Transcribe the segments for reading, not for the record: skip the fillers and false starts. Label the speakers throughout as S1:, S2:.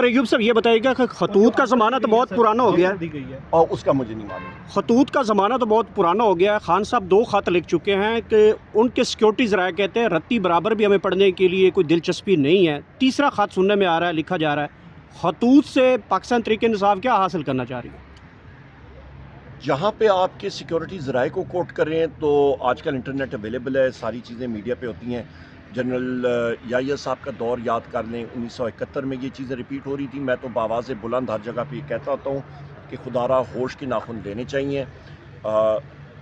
S1: ایوب صاحب یہ بتائیے کہ خطوط کا زمانہ تو بہت پرانا ہو گیا ہے
S2: اور اس کا مجھے نہیں معلوم.
S1: خطوط کا زمانہ تو بہت پرانا ہو گیا ہے. خان صاحب 2 خط لکھ چکے ہیں کہ ان کے سیکیورٹی ذرائع کہتے ہیں رتی برابر بھی ہمیں پڑھنے کے لیے کوئی دلچسپی نہیں ہے. تیسرا خط سننے میں آ رہا ہے، لکھا جا رہا ہے خطوط سے پاکستان تحریک انصاف کیا حاصل کرنا چاہ رہی ہے؟
S2: جہاں پہ آپ کے سیکیورٹی ذرائع کو کوٹ کر رہے ہیں تو آج کل انٹرنیٹ اویلیبل ہے، ساری چیزیں میڈیا پہ ہوتی ہیں. جنرل یحییٰ صاحب کا دور یاد کر لیں، 1971 میں یہ چیزیں ریپیٹ ہو رہی تھی. میں تو بآواز بلند ہر جگہ پہ یہ کہتا ہوتا ہوں کہ خدا را ہوش کے ناخن لینے چاہیے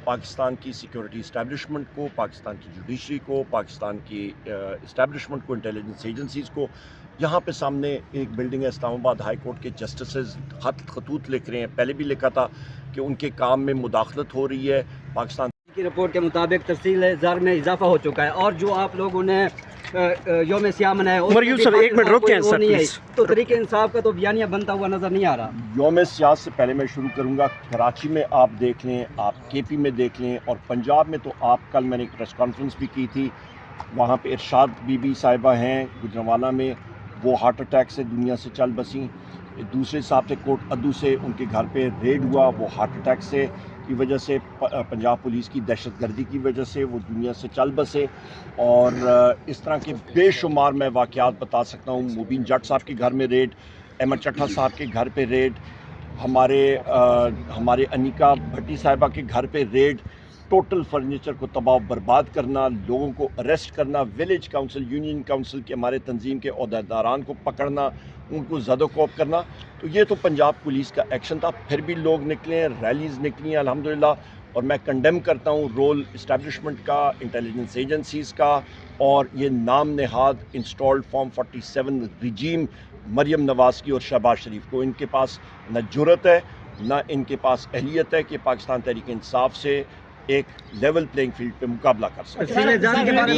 S2: پاکستان کی سیکیورٹی اسٹیبلشمنٹ کو، پاکستان کی جوڈیشری کو، پاکستان کی اسٹیبلشمنٹ کو، انٹیلیجنس ایجنسیز کو. یہاں پہ سامنے ایک بلڈنگ ہے اسلام آباد ہائی کورٹ کے جسٹسز خطوط لکھ رہے ہیں. پہلے بھی لکھا تھا کہ ان کے کام میں مداخلت ہو رہی ہے. پاکستان
S3: کی رپورٹ کے مطابق تفصیل زر میں اضافہ ہو چکا ہے، اور جو آپ لوگوں نے یوم سیاہ منایا
S1: عمر یوسف صاحب ایک منٹ رک جائیں سر پلیز.
S3: تو تحریک انصاف کا تو بیانیہ بنتا ہوا نظر نہیں آ رہا.
S2: یوم سیاہ سے پہلے میں شروع کروں گا. کراچی میں آپ دیکھ لیں، آپ کے پی میں دیکھ لیں، اور پنجاب میں تو آپ کل میں نے ایک پریس کانفرنس بھی کی تھی، وہاں پہ ارشاد بی بی صاحبہ ہیں گجرانوالہ میں، وہ ہارٹ اٹیک سے دنیا سے چل بسیں. دوسرے صاحب سے کوٹ ادو سے ان کے گھر پہ ریڈ ہوا، وہ ہارٹ اٹیک سے کی وجہ سے، پنجاب پولیس کی دہشت گردی کی وجہ سے وہ دنیا سے چل بسے. اور اس طرح کے بے شمار میں واقعات بتا سکتا ہوں. مبین جٹ صاحب کے گھر میں ریڈ، احمد چٹھا صاحب کے گھر پہ ریڈ، ہمارے انیکا بھٹی صاحبہ کے گھر پہ ریڈ. ٹوٹل فرنیچر کو تباہ و برباد کرنا، لوگوں کو اریسٹ کرنا، ولیج کاؤنسل، یونین کاؤنسل کے ہمارے تنظیم کے عہدیداران کو پکڑنا، ان کو زد و کوب کرنا. تو یہ تو پنجاب پولیس کا ایکشن تھا. پھر بھی لوگ نکلے ہیں، ریلیز نکلی ہیں الحمدللہ. اور میں کنڈیم کرتا ہوں رول اسٹیبلشمنٹ کا، انٹیلیجنس ایجنسیز کا، اور یہ نام نہاد انسٹالڈ فارم 47 رجیم مریم نواز کی اور شہباز شریف کو. ان کے پاس نہ جرت ہے، نہ ان کے پاس اہلیت ہے کہ پاکستان تحریک انصاف سے ایک لیول پلینگ فیلڈ پہ مقابلہ کر سکتے.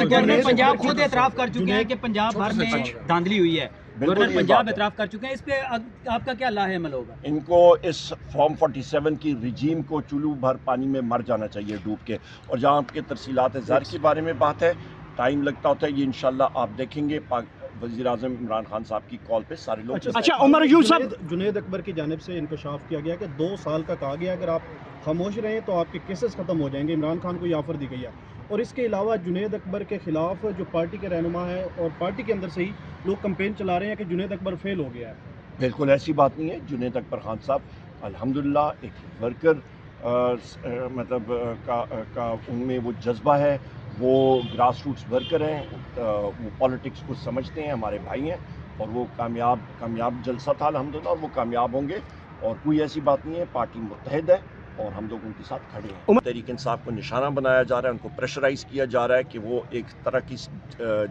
S4: گورنر پنجاب خود اعتراف کر چکے ہیں کہ پنجاب بھر میں دھاندلی ہوئی ہے. گورنر پنجاب اعتراف کر چکے ہیں، اس پہ آپ کا کیا لاہ عمل ہوگا؟
S2: ان کو اس فارم 47 کی رجیم کو چولو بھر پانی میں مر جانا چاہیے ڈوب کے. اور جہاں آپ کے ترسیلات زر کے بارے میں بات ہے، ٹائم لگتا ہوتا ہے، یہ انشاءاللہ آپ دیکھیں گے وزیر اعظم عمران خان صاحب کی کال پہ سارے لوگ.
S1: اچھا عمر ایوب صاحب،
S5: جنید اکبر کی جانب سے انکشاف کیا گیا کہ 2 سال کا کہا گیا اگر آپ خاموش رہیں تو آپ کے کیسز ختم ہو جائیں گے. عمران خان کو یہ آفر دی گئی ہے. اور اس کے علاوہ جنید اکبر کے خلاف جو پارٹی کے رہنما ہے اور پارٹی کے اندر سے ہی لوگ کمپین چلا رہے ہیں کہ جنید اکبر فیل ہو گیا ہے.
S2: بالکل ایسی بات نہیں ہے. جنید اکبر خان صاحب الحمدللہ ایک ورکر مطلب کا ان میں وہ جذبہ ہے، وہ گراس روٹس ورکر ہیں، وہ پالیٹکس کو سمجھتے ہیں، ہمارے بھائی ہیں، اور وہ کامیاب جلسہ تھا الحمدللہ، اور وہ کامیاب ہوں گے. اور کوئی ایسی بات نہیں ہے، پارٹی متحد ہے اور ہم لوگ ان کے ساتھ کھڑے ہیں. تحریک انصاف کو نشانہ بنایا جا رہا ہے، ان کو پریشرائز کیا جا رہا ہے کہ وہ ایک طرح کی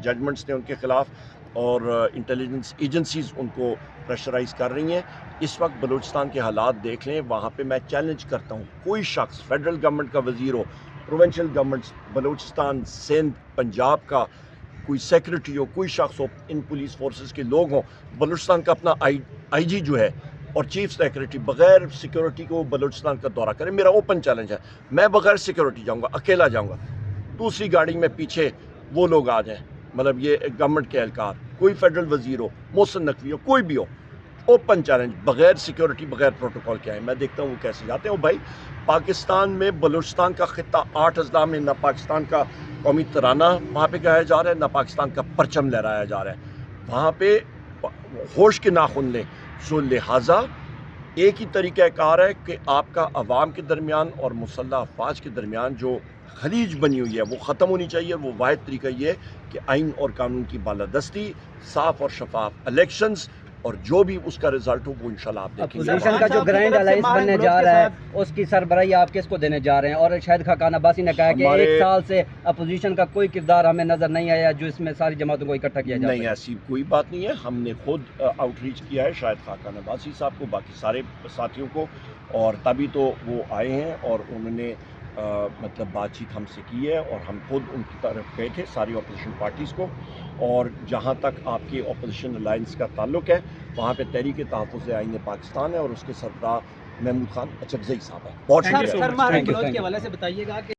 S2: ججمنٹس تھے ان کے خلاف، اور انٹیلیجنس ایجنسیز ان کو پریشرائز کر رہی ہیں. اس وقت بلوچستان کے حالات دیکھ لیں، وہاں پہ میں چیلنج کرتا ہوں کوئی شخص فیڈرل گورنمنٹ کا وزیر ہو، پروونشل گورنمنٹس بلوچستان، سندھ، پنجاب کا کوئی سیکرٹری ہو، کوئی شخص ہو، ان پولیس فورسز کے لوگ ہوں، بلوچستان کا اپنا آئی جی جو ہے اور چیف سیکرٹری بغیر سیکیورٹی کو بلوچستان کا دورہ کرے. میرا اوپن چیلنج ہے، میں بغیر سیکیورٹی جاؤں گا، اکیلا جاؤں گا، دوسری گاڑی میں پیچھے وہ لوگ آ جائیں، مطلب یہ گورنمنٹ کے اہلکار، کوئی فیڈرل وزیر ہو، محسن نقوی ہو، کوئی بھی ہو، اوپن چیلنج، بغیر سیکیورٹی، بغیر پروٹوکول کے آئیں. میں دیکھتا ہوں وہ کیسے جاتے ہیں. بھائی پاکستان میں بلوچستان کا خطہ 8 اضلاع میں نہ پاکستان کا قومی ترانہ وہاں پہ گایا جا رہا ہے، نہ پاکستان کا پرچم لہرایا جا رہا ہے. وہاں پہ ہوش کے ناخن لیں. سو لہٰذا ایک ہی طریقہ کار ہے کہ آپ کا عوام کے درمیان اور مسلح افواج کے درمیان جو خلیج بنی ہوئی ہے وہ ختم ہونی چاہیے. وہ واحد طریقہ یہ ہے کہ آئین اور قانون کی بالادستی، صاف اور شفاف الیکشنز، اور جو بھی اس کا رزلٹ ہو وہ انشاءاللہ آپ دیکھیں گے.
S3: اپوزیشن کا جو گرینڈ الائنس بننے جا رہا ہے اس کی سربراہی آپ کس کو دینے جا رہے ہیں؟ اور شاہد خاقان عباسی نے کہا کہ 1 سال سے اپوزیشن کا کوئی کردار ہمیں نظر نہیں آیا جو اس میں ساری جماعتوں کو اکٹھا کیا جائے.
S2: نہیں، ایسی کوئی بات نہیں ہے. ہم نے خود آؤٹ ریچ کیا ہے شاہد خاقان عباسی صاحب کو، باقی سارے ساتھیوں کو، اور تبھی تو وہ آئے ہیں اور انہوں نے مطلب بات چیت ہم سے کی ہے، اور ہم خود ان کی طرف گئے تھے ساری اپوزیشن پارٹیز کو. اور جہاں تک آپ کے اپوزیشن الائنس کا تعلق ہے، وہاں پہ تحریک تحفظ آئین پاکستان ہے اور اس کے سربراہ محمود خان اچکزئی صاحب ہیں. بہت شکریہ.
S4: سر کے حوالے سے بتائیے گا کہ